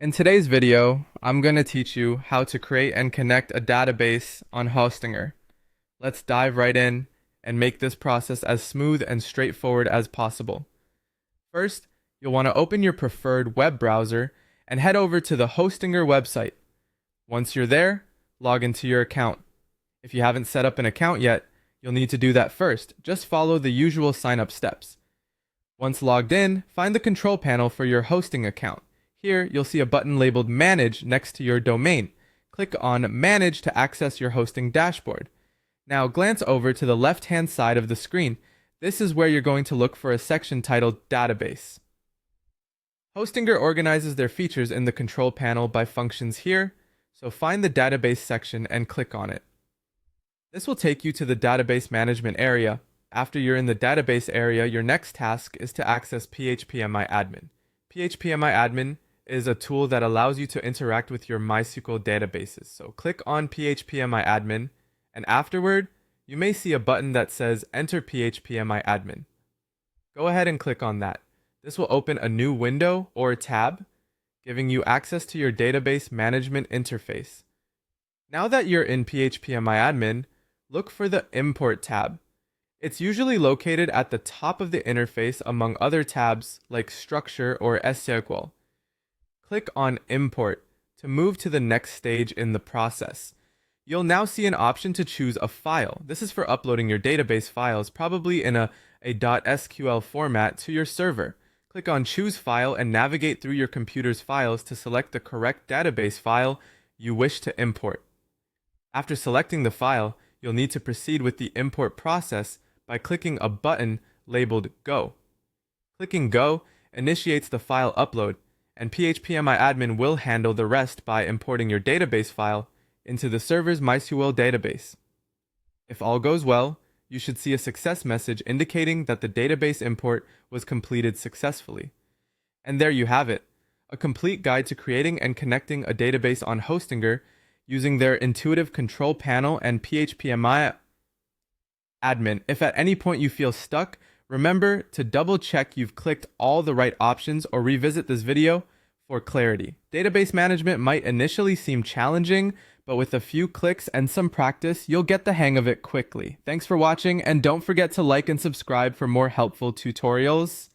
In today's video, I'm going to teach you how to create and connect a database on Hostinger. Let's dive right in and make this process as smooth and straightforward as possible. First, you'll want to open your preferred web browser and head over to the Hostinger website. Once you're there, log into your account. If you haven't set up an account yet, you'll need to do that first. Just follow the usual sign-up steps. Once logged in, find the control panel for your hosting account. Here, you'll see a button labeled Manage next to your domain. Click on Manage to access your hosting dashboard. Now glance over to the left-hand side of the screen. This is where you're going to look for a section titled Database. Hostinger organizes their features in the control panel by functions here, so find the Database section and click on it. This will take you to the Database Management area. After you're in the Database area, your next task is to access hPanel. hPanel is a tool that allows you to interact with your MySQL databases. So click on hPanel, and afterward, you may see a button that says Enter hPanel. Go ahead and click on that. This will open a new window or tab, giving you access to your database management interface. Now that you're in hPanel, look for the Import tab. It's usually located at the top of the interface among other tabs like Structure or SQL. Click on Import to move to the next stage in the process. You'll now see an option to choose a file. This is for uploading your database files, probably in a .SQL format, to your server. Click on Choose File and navigate through your computer's files to select the correct database file you wish to import. After selecting the file, you'll need to proceed with the import process by clicking a button labeled Go. Clicking Go initiates the file upload, and hPanel will handle the rest by importing your database file into the server's MySQL database. If all goes well, you should see a success message indicating that the database import was completed successfully. And there you have it, a complete guide to creating and connecting a database on Hostinger using their intuitive control panel and hPanel. If at any point you feel stuck, remember to double check you've clicked all the right options or revisit this video for clarity. Database management might initially seem challenging, but with a few clicks and some practice, you'll get the hang of it quickly. Thanks for watching, and don't forget to like and subscribe for more helpful tutorials.